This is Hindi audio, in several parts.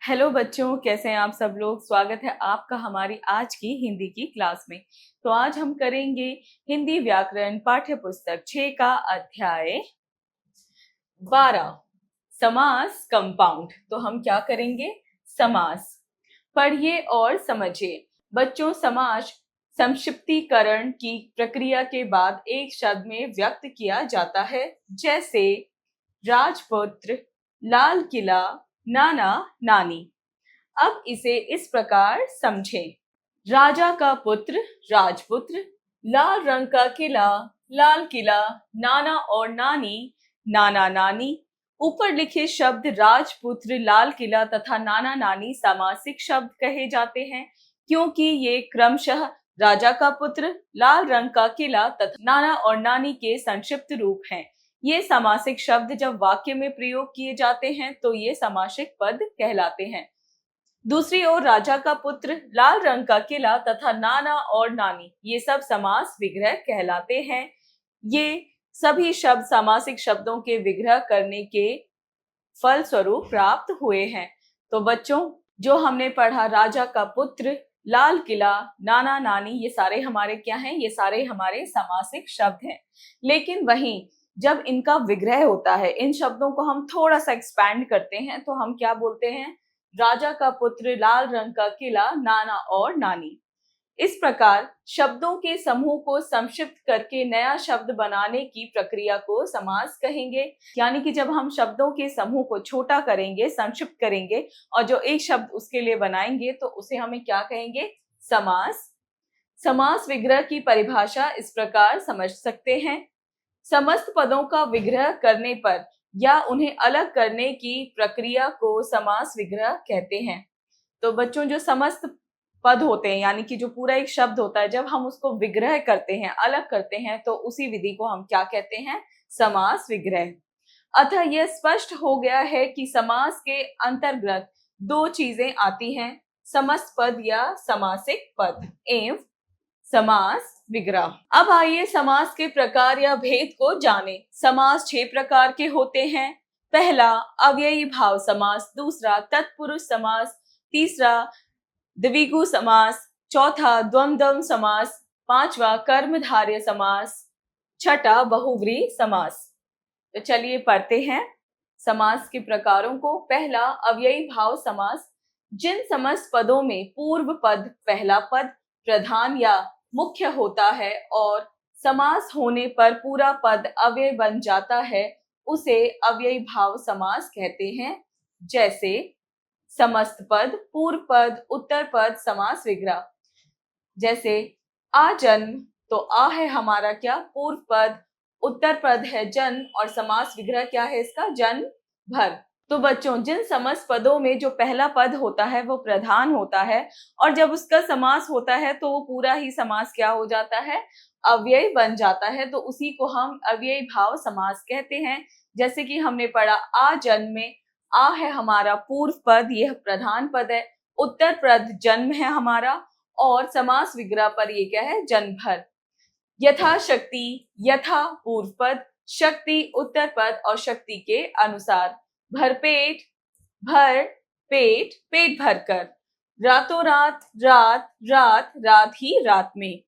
हेलो बच्चों, कैसे हैं आप सब लोग। स्वागत है आपका हमारी आज की हिंदी की क्लास में। तो आज हम करेंगे हिंदी व्याकरण पाठ्य पुस्तक 6 का अध्याय 12 समास कंपाउंड। तो हम क्या करेंगे? समास। पढ़िए और समझिए। बच्चों, समास संक्षिप्तीकरण की प्रक्रिया के बाद एक शब्द में व्यक्त किया जाता है, जैसे राजपुत्र, लाल किला, नाना नानी। अब इसे इस प्रकार समझें। राजा का पुत्र राजपुत्र, लाल रंग का किला लाल किला, नाना और नानी नाना नानी। ऊपर लिखे शब्द राजपुत्र, लाल किला तथा नाना नानी समासिक शब्द कहे जाते हैं, क्योंकि ये क्रमशः राजा का पुत्र, लाल रंग का किला तथा नाना और नानी के संक्षिप्त रूप हैं। ये समासिक शब्द जब वाक्य में प्रयोग किए जाते हैं तो ये समासिक पद कहलाते हैं। दूसरी ओर राजा का पुत्र, लाल रंग का किला तथा नाना और नानी, ये सब समास विग्रह कहलाते हैं। ये सभी शब्द समासिक शब्दों के विग्रह करने के फल स्वरूप प्राप्त हुए हैं। तो बच्चों, जो हमने पढ़ा, राजा का पुत्र, लाल किला, नाना नानी, ये सारे हमारे क्या हैं? ये सारे हमारे समासिक शब्द हैं। लेकिन वहीं जब इनका विग्रह होता है, इन शब्दों को हम थोड़ा सा एक्सपैंड करते हैं, तो हम क्या बोलते हैं? राजा का पुत्र, लाल रंग का किला, नाना और नानी। इस प्रकार शब्दों के समूह को संक्षिप्त करके नया शब्द बनाने की प्रक्रिया को समास कहेंगे। यानी कि जब हम शब्दों के समूह को छोटा करेंगे, संक्षिप्त करेंगे और जो एक शब्द उसके लिए बनाएंगे, तो उसे हमें क्या कहेंगे? समास। समास विग्रह की परिभाषा इस प्रकार समझ सकते हैं। समस्त पदों का विग्रह करने पर या उन्हें अलग करने की प्रक्रिया को समास विग्रह कहते हैं। तो बच्चों, जो समस्त पद होते हैं, यानी कि जो पूरा एक शब्द होता है, जब हम उसको विग्रह करते हैं, अलग करते हैं, तो उसी विधि को हम क्या कहते हैं? समास विग्रह। अतः यह स्पष्ट हो गया है कि समास के अंतर्गत दो चीजें आती हैं, समस्त पद या समासिक पद एवं समास विग्रह। अब आइए समास के प्रकार या भेद को जानें। समास 6 प्रकार के होते हैं। पहला अव्ययी भाव समास, दूसरा तत्पुरुष समास, तीसरा द्विगु समास, चौथा द्वंद्व समास, पांचवा कर्मधारय समास, छठा बहुव्रीहि समास। तो चलिए पढ़ते हैं समास के प्रकारों को। पहला अव्ययी भाव समास, जिन समस्त पदों में पूर्व पद, पहला पद प्रधान या मुख्य होता है और समास होने पर पूरा पद अव्यय बन जाता है, उसे अव्ययी भाव समास कहते हैं। जैसे समस्त पद, पूर्व पद, उत्तर पद, समास विग्रह। जैसे आ जन्म, तो आ है हमारा क्या? पूर्व पद, उत्तर पद है जन्म और समास विग्रह क्या है इसका? जन्म भर। तो बच्चों, जिन समस्त पदों में जो पहला पद होता है वो प्रधान होता है और जब उसका समास होता है तो वो पूरा ही समास क्या हो जाता है? अव्यय बन जाता है। तो उसी को हम अव्ययी भाव समास कहते हैं। जैसे कि हमने पढ़ा, आ जन्म में आ है हमारा पूर्व पद, यह प्रधान पद है, उत्तर पद जन्म है हमारा और समास विग्रह पर ये क्या है? जन्म भर। यथाशक्ति, यथा पूर्व पद, शक्ति उत्तर पद और शक्ति के अनुसार। भरपेट, भर पेट, पेट भरकर। रातों रात, रात रात, रात ही रात में।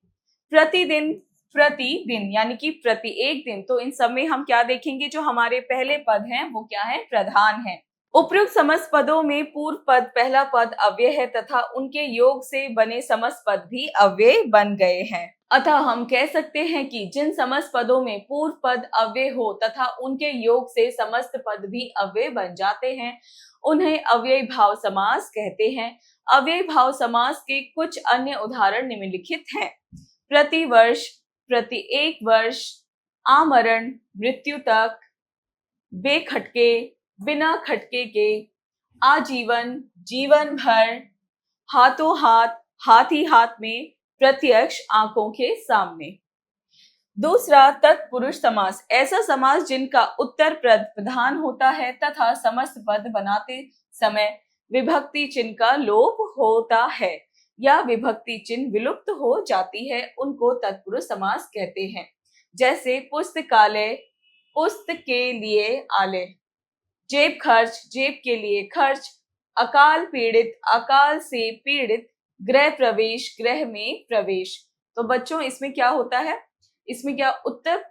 प्रतिदिन, प्रतिदिन यानी कि प्रति एक दिन। तो इन सब में हम क्या देखेंगे? जो हमारे पहले पद हैं वो क्या है? प्रधान है। उपयुक्त समस्त पदों में पूर्व पद, पहला पद अव्यय है तथा उनके योग से बने समस्त पद भी अव्यय बन गए हैं। अतः हम कह सकते हैं कि जिन समस्त पदों में पूर्व पद अव्यय हो तथा उनके योग से समस्त पद भी अव्यय बन जाते हैं, उन्हें अव्ययी भाव समास कहते हैं। अव्ययी भाव समास के कुछ अन्य उदाहरण निम्नलिखित हैं। प्रतिवर्ष, प्रति एक वर्ष, आमरण, मृत्यु तक, बेखटके, बिना खटके के, आजीवन, जीवन भर, हाथों हाथ, हाथ ही हाथ में, प्रत्यक्ष, आंखों के सामने। दूसरा तत्पुरुष समास, ऐसा समास जिनका उत्तर पद प्रधान होता है तथा समस्त पद बनाते समय विभक्ति चिन्ह का लोप होता है या विभक्ति चिन्ह विलुप्त हो जाती है, उनको तत्पुरुष समास कहते हैं। जैसे पुस्तकालय, पुस्तक के लिए आलय, जेब खर्च, जेब के लिए खर्च, अकाल पीड़ित, अकाल से पीड़ित, गृह प्रवेश, गृह में प्रवेश। तो बच्चों इसमें क्या होता है, इसमें क्या उत्तर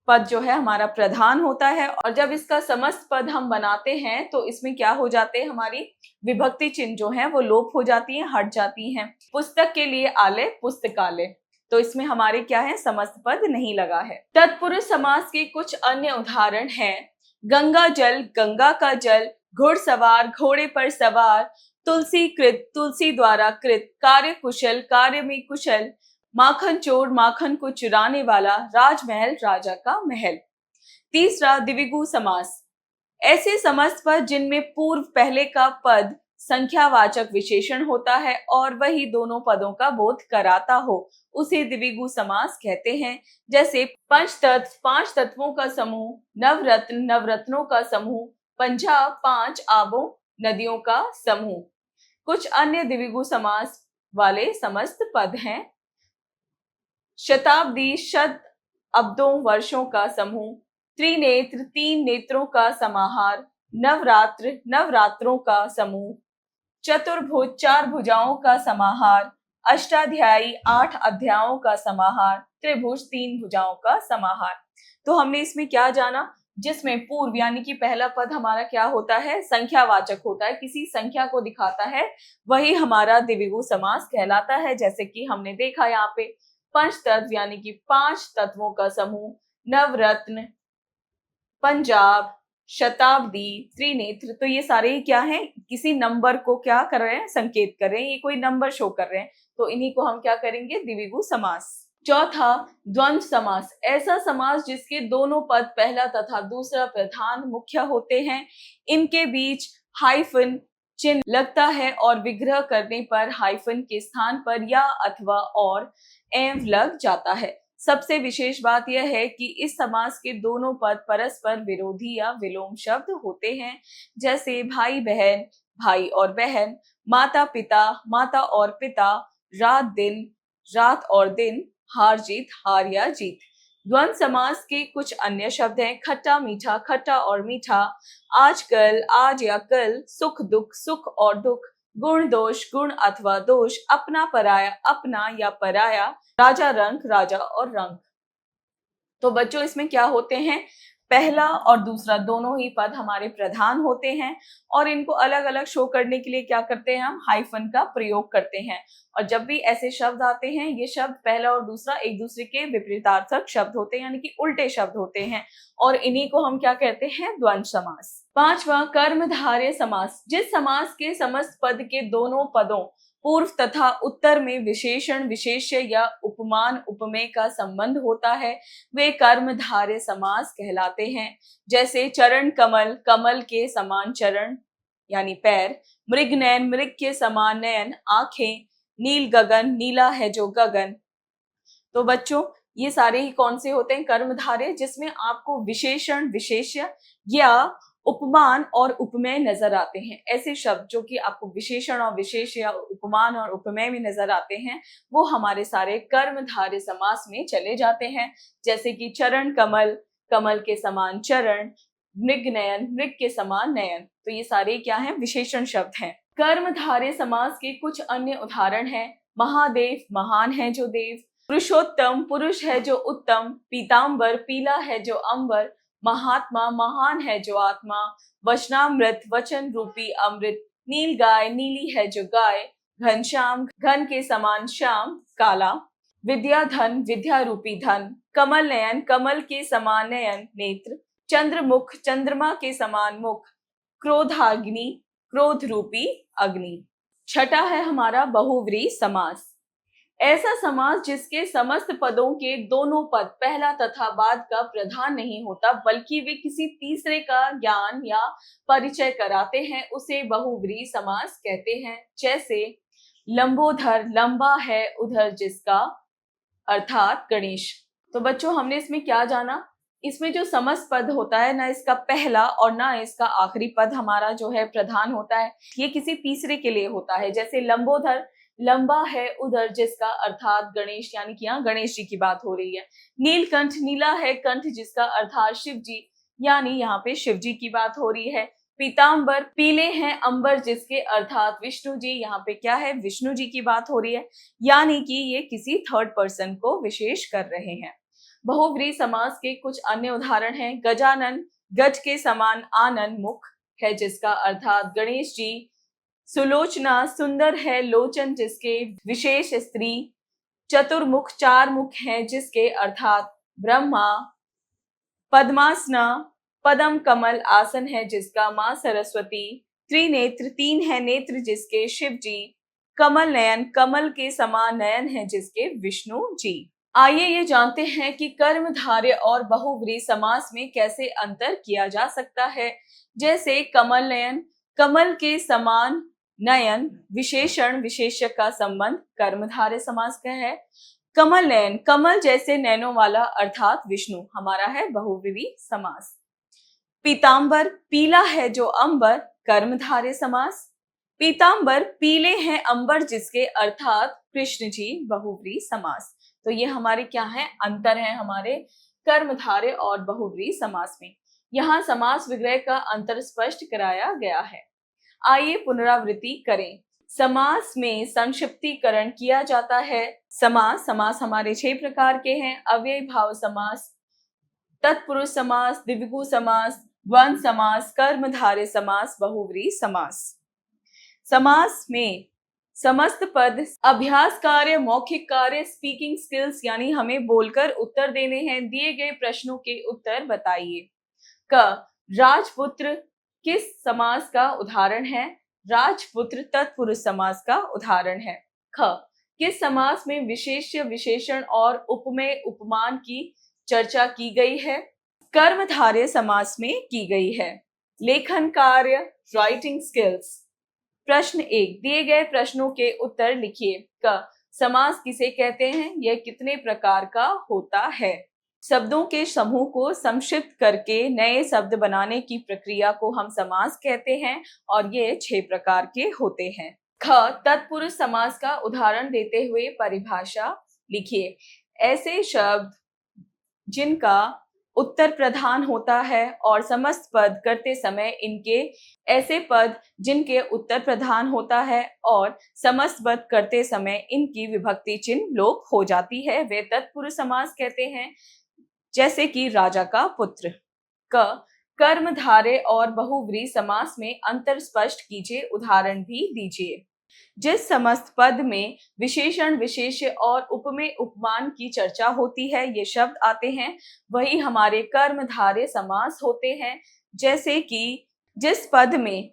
पद जो है हमारा प्रधान होता है, और जब इसका समस्त पद हम बनाते हैं तो इसमें क्या हो जाते हैं, हमारी विभक्ति चिन्ह जो है वो लोप हो जाती है, हट जाती हैं। पुस्तक के लिए आलय, पुस्तकालय, तो इसमें हमारे क्या है, समस्त पद नहीं लगा है। तत्पुरुष समास के कुछ अन्य उदाहरण हैं, गंगा जल, गंगा का जल, घुड़सवार, घोड़े पर सवार, तुलसी कृत, तुलसी द्वारा कृत, कार्य कुशल, कार्य में कुशल, माखन चोर, माखन को चुराने वाला, राजमहल, राजा का महल। तीसरा द्विगु समास, ऐसे समस्त पद जिनमें पूर्व पहले का पद संख्यावाचक विशेषण होता है और वही दोनों पदों का बोध कराता हो, उसे द्विगु समास कहते हैं। जैसे पंचतत्व, पांच तत्वों का समूह, नवरत्न, नवरत्नों का समूह, पंजाब, पांच आबों, नदियों का समूह। कुछ अन्य द्विगु समास वाले समस्त पद हैं, शताब्दी, शत अब्दों, वर्षों का समूह, त्रिनेत्र, तीन नेत्रों का समाहार, नवरात्र, नवरात्रों का समूह, चतुर्भुज, चार भुजाओं का समाहार, अष्टाध्यायी, आठ अध्यायों का समाहार, त्रिभुज, तीन भुजाओं का समाहार। तो हमने इसमें क्या जाना, जिसमें पूर्व यानी कि पहला पद हमारा क्या होता है, संख्यावाचक होता है, किसी संख्या को दिखाता है, वही हमारा द्विगु समास कहलाता है। जैसे कि हमने देखा यहाँ पे पंचतत्व यानी कि पांच तत्वों का समूह, नवरत्न, पंजाब, शताब्दी, त्रिनेत्र, तो ये सारे क्या हैं, किसी नंबर को क्या कर रहे हैं, संकेत कर रहे हैं, ये कोई नंबर शो कर रहे हैं, तो इन्हीं को हम क्या करेंगे, द्विगु समास। चौथा द्वंद्व समास, ऐसा समास जिसके दोनों पद पहला तथा दूसरा प्रधान मुख्य होते हैं, इनके बीच हाइफन चिन्ह लगता है और विग्रह करने पर हाइफन के स्थान पर या अथवा और एव लग जाता है। सबसे विशेष बात यह है कि इस समास के दोनों पद परस्पर विरोधी या विलोम शब्द होते हैं। जैसे भाई बहन, भाई और बहन, माता पिता, माता और पिता, रात दिन, रात और दिन, हार जीत, हार या जीत। द्वंद्व समास के कुछ अन्य शब्द हैं, खट्टा मीठा, खट्टा और मीठा, आजकल, आज या कल, सुख दुख, सुख और दुख, गुण दोष, गुण अथवा दोष, अपना पराया, अपना या पराया, राजा रंक, राजा और रंक। तो बच्चों इसमें क्या होते हैं, पहला और दूसरा दोनों ही पद हमारे प्रधान होते हैं और इनको अलग अलग शो करने के लिए क्या करते हैं, हम हाइफन का प्रयोग करते हैं। और जब भी ऐसे शब्द आते हैं, ये शब्द पहला और दूसरा एक दूसरे के विपरीतार्थक शब्द होते हैं, यानी कि उल्टे शब्द होते हैं, और इन्हीं को हम क्या कहते हैं, द्वंद्व समास। पांचवा कर्मधारय समास, जिस समास के समस्त पद के दोनों पदों पूर्व तथा उत्तर में विशेषण, विशेष्य या उपमान, उपमेय का संबंध होता है, वे कर्मधारय समास कहलाते हैं। जैसे चरण कमल, कमल के समान चरण यानी पैर, मृग नयन, मृग के समान नयन, आंखें, नील गगन, नीला है जो गगन। तो बच्चों ये सारे ही कौन से होते हैं, कर्मधारय, जिसमें आपको विशेषण, विशेष्य या उपमान और उपमेय नजर आते हैं। ऐसे शब्द जो कि आपको विशेषण और विशेष या उपमान और उपमेय में नजर आते हैं, वो हमारे सारे कर्मधारय समास में चले जाते हैं। जैसे कि चरण कमल, कमल के समान चरण, मृग नयन, मृग के समान नयन, तो ये सारे क्या हैं, विशेषण शब्द हैं। कर्मधारय समास के कुछ अन्य उदाहरण हैं, महादेव, महान है जो देव, पुरुषोत्तम, पुरुष है जो उत्तम, पीतांबर, पीला है जो अंबर, महात्मा, महान है जो आत्मा, वचनामृत, वचन रूपी अमृत, नील गाय, नीली है जो गाय, घनश्याम, घन के समान श्याम, काला, विद्याधन, विद्या रूपी धन, कमल नयन, कमल के समान नयन, नेत्र, चंद्रमुख, चंद्रमा के समान मुख, क्रोधाग्नि, क्रोध रूपी अग्नि। छठा है हमारा बहुव्रीहि समास, ऐसा समास जिसके समस्त पदों के दोनों पद पहला तथा बाद का प्रधान नहीं होता, बल्कि वे किसी तीसरे का ज्ञान या परिचय कराते हैं, उसे बहुव्रीहि समास कहते हैं। जैसे लंबोदर, लंबा है उधर जिसका, अर्थात गणेश। तो बच्चों हमने इसमें क्या जाना, इसमें जो समस्त पद होता है, ना इसका पहला और ना इसका आखिरी पद हमारा जो है प्रधान होता है, ये किसी तीसरे के लिए होता है। जैसे लंबोदर, लंबा है उधर जिसका, अर्थात गणेश, यानी कि यहाँ गणेश जी की बात हो रही है। नीलकंठ, नीला है कंठ जिसका, अर्थात शिव जी, यानी यहाँ पे शिव जी की बात हो रही है। पीतांबर पीले हैं अंबर जिसके, अर्थात विष्णु जी। यहाँ पे क्या है, विष्णु जी की बात हो रही है, यानी कि ये किसी थर्ड पर्सन को विशेष कर रहे हैं। बहुव्रीहि समास के कुछ अन्य उदाहरण हैं। गजानन गज के समान आनन मुख है जिसका, अर्थात गणेश जी। सुलोचना सुंदर है लोचन जिसके, विशेष स्त्री। चतुर्मुख चार मुख है जिसके, अर्थात ब्रह्मा। पद्मासना पदम कमल आसन है जिसका, मां सरस्वती। त्रिनेत्र तीन है नेत्र जिसके, शिव जी। कमल नयन कमल के समान नयन है जिसके, विष्णु जी। आइए ये जानते हैं कि कर्मधारय और बहुव्रीहि समास में कैसे अंतर किया जा सकता है। जैसे कमल नयन, कमल के समान नयन, विशेषण विशेषक का संबंध कर्मधारय समास का है। कमल नयन कमल जैसे नैनों वाला, अर्थात विष्णु, हमारा है बहुव्रीहि समास। पीतांबर पीला है जो अंबर, कर्मधारय समास। पीतांबर पीले हैं अंबर जिसके, अर्थात कृष्ण जी, बहुव्रीहि समास। तो ये हमारे क्या है, अंतर है हमारे कर्मधारय और बहुव्रीहि समास में। यहाँ समास विग्रह का अंतर स्पष्ट कराया गया है। आइए पुनरावृत्ति करें। समास में संक्षिप्तीकरण किया जाता है। समास हमारे 6 प्रकार के हैं। अव्ययी भाव समास, तत्पुरुष समास, द्विगु समास, द्वंद्व समास, कर्मधारय समास, बहुव्रीहि समास। समास में समस्त पद अभ्यास कार्य, मौखिक कार्य, स्पीकिंग स्किल्स, यानी हमें बोलकर उत्तर देने हैं। दिए गए प्रश्नों के उत्तर बताइए। क राजपुत्र किस समास का उदाहरण है? राजपुत्र तत्पुरुष समास का उदाहरण है। ख किस समास में विशेष्य विशेषण और उपमेय उपमान की चर्चा की गई है? कर्मधारय समास में की गई है। लेखन कार्य, राइटिंग स्किल्स। प्रश्न 1, दिए गए प्रश्नों के उत्तर लिखिए। क समास किसे कहते हैं? यह कितने प्रकार का होता है? शब्दों के समूह को संक्षिप्त करके नए शब्द बनाने की प्रक्रिया को हम समास कहते हैं और ये 6 प्रकार के होते हैं। ख तत्पुरुष समास का उदाहरण देते हुए परिभाषा लिखिए। ऐसे शब्द जिनका उत्तर प्रधान होता है और समस्त पद करते समय इनके, ऐसे पद जिनके उत्तर प्रधान होता है और समस्त पद करते समय इनकी विभक्ति चिन्ह लोप हो जाती है, वे तत्पुरुष समास कहते हैं। जैसे कि राजा का पुत्र। क कर्मधारय और बहुव्रीहि समास में अंतर स्पष्ट कीजिए, उदाहरण भी दीजिए। जिस समस्त पद में विशेषण विशेष्य और उपमेय उपमान की चर्चा होती है, ये शब्द आते हैं, वही हमारे कर्मधारय समास होते हैं। जैसे कि जिस पद में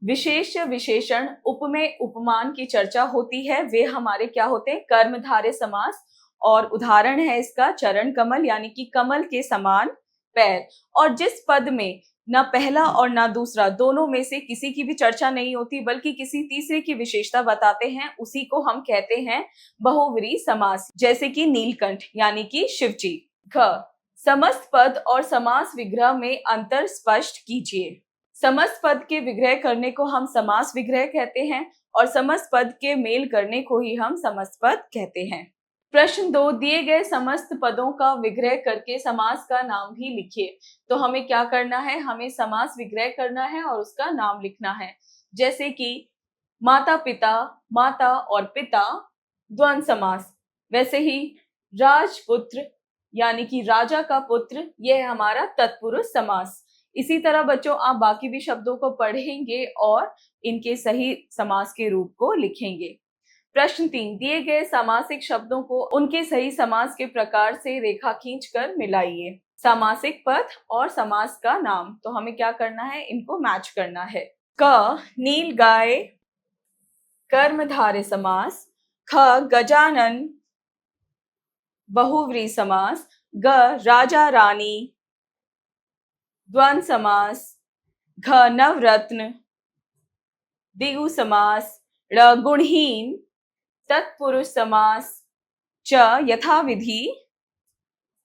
विशेष्य विशेषण उपमेय उपमान की चर्चा होती है, वे हमारे क्या होते हैं? कर्मधारय समास। और उदाहरण है इसका चरण कमल, यानी कि कमल के समान पैर। और जिस पद में ना पहला और ना दूसरा, दोनों में से किसी की भी चर्चा नहीं होती बल्कि किसी तीसरे की विशेषता बताते हैं, उसी को हम कहते हैं बहुव्रीहि समास। जैसे कि नीलकंठ, यानी कि शिवजी। घ समस्त पद और समास विग्रह में अंतर स्पष्ट कीजिए। समस्त पद के विग्रह करने को हम समास विग्रह कहते हैं और समस्त पद के मेल करने को ही हम समस्त पद कहते हैं। प्रश्न 2, दिए गए समस्त पदों का विग्रह करके समास का नाम भी लिखिए। तो हमें क्या करना है? हमें समास विग्रह करना है और उसका नाम लिखना है। जैसे कि माता पिता, माता और पिता द्वंद्व समास। वैसे ही राजपुत्र यानी कि राजा का पुत्र, यह है हमारा तत्पुरुष समास। इसी तरह बच्चों आप बाकी भी शब्दों को पढ़ेंगे और इनके सही समास के रूप को लिखेंगे। प्रश्न 3, दिए गए सामासिक शब्दों को उनके सही समास के प्रकार से रेखा खींचकर मिलाइए। सामासिक पद और समास का नाम, तो हमें क्या करना है? इनको मैच करना है। क नील गाय, कर्मधारय समास। ख गजानन, बहुव्रीहि समास। ग राजा रानी, द्वंद्व समास। घ नवरत्न, द्विगु समास। ड़ गुणहीन, तत्पुरुष समास। च यथाविधि,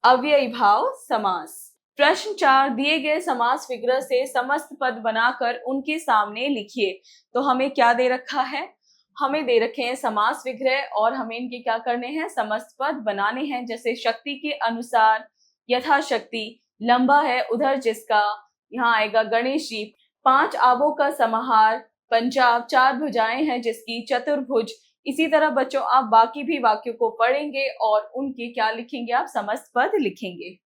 अव्ययी भाव समास। प्रश्न 4, दिए गए समास विग्रह से समस्त पद बनाकर उनके सामने लिखिए। तो हमें क्या दे रखा है? हमें दे रखे हैं समास विग्रह और हमें इनके क्या करने हैं? समस्त पद बनाने हैं। जैसे शक्ति के अनुसार, यथाशक्ति, लंबा है उधर जिसका, यहाँ आएगा गणेश जी। पांच आबों का समाहार, पंजाब चार भुजाएं हैं जिसकी चतुर्भुज। इसी तरह बच्चों आप बाकी भी वाक्यों को पढ़ेंगे और उनके क्या लिखेंगे, आप समस्त पद लिखेंगे।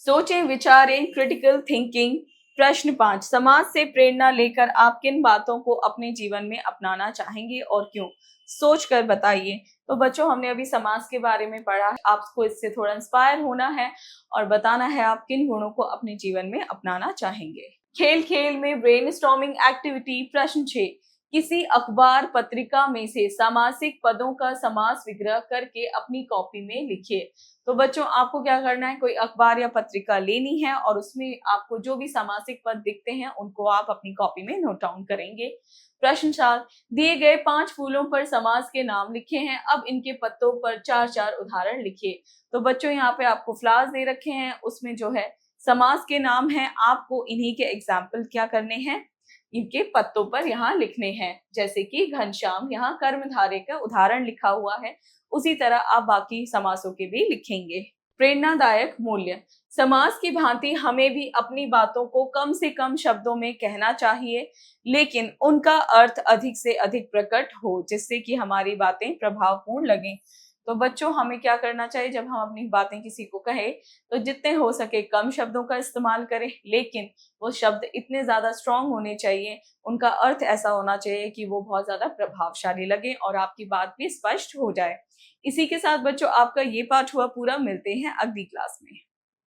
सोचें, विचारें, क्रिटिकल थिंकिंग। प्रश्न 5, समाज से प्रेरणा लेकर आप किन बातों को अपने जीवन में अपनाना चाहेंगे और क्यों? सोच कर बताइए। तो बच्चों हमने अभी समाज के बारे में पढ़ा, आपको इससे थोड़ा इंस्पायर होना है और बताना है आप किन गुणों को अपने जीवन में अपनाना चाहेंगे। खेल खेल में ब्रेनस्टॉर्मिंग एक्टिविटी। प्रश्न 6, किसी अखबार पत्रिका में से सामासिक पदों का समास विग्रह करके अपनी कॉपी में लिखिए। तो बच्चों आपको क्या करना है, कोई अखबार या पत्रिका लेनी है और उसमें आपको जो भी सामासिक पद दिखते हैं उनको आप अपनी कॉपी में नोट डाउन करेंगे। प्रश्न 4, दिए गए 5 फूलों पर समास के नाम लिखे हैं, अब इनके पत्तों पर 4-4 उदाहरण लिखिए। तो बच्चों यहाँ पे आपको फ्लावर्स दे रखे हैं, उसमें जो है समास के नाम है, आपको इन्हीं के एग्जाम्पल क्या करने हैं, इनके पत्तों पर यहाँ लिखने हैं। जैसे कि घनश्याम, यहाँ कर्मधारय का उदाहरण लिखा हुआ है, उसी तरह आप बाकी समासों के भी लिखेंगे। प्रेरणादायक मूल्य। समास की भांति हमें भी अपनी बातों को कम से कम शब्दों में कहना चाहिए, लेकिन उनका अर्थ अधिक से अधिक प्रकट हो, जिससे कि हमारी बातें प्रभावपूर्ण लगें। तो बच्चों हमें क्या करना चाहिए, जब हम अपनी बातें किसी को कहें तो जितने हो सके कम शब्दों का इस्तेमाल करें, लेकिन वो शब्द इतने ज्यादा स्ट्रांग होने चाहिए, उनका अर्थ ऐसा होना चाहिए कि वो बहुत ज्यादा प्रभावशाली लगे और आपकी बात भी स्पष्ट हो जाए। इसी के साथ बच्चों आपका ये पाठ हुआ पूरा, मिलते हैं अगली क्लास में।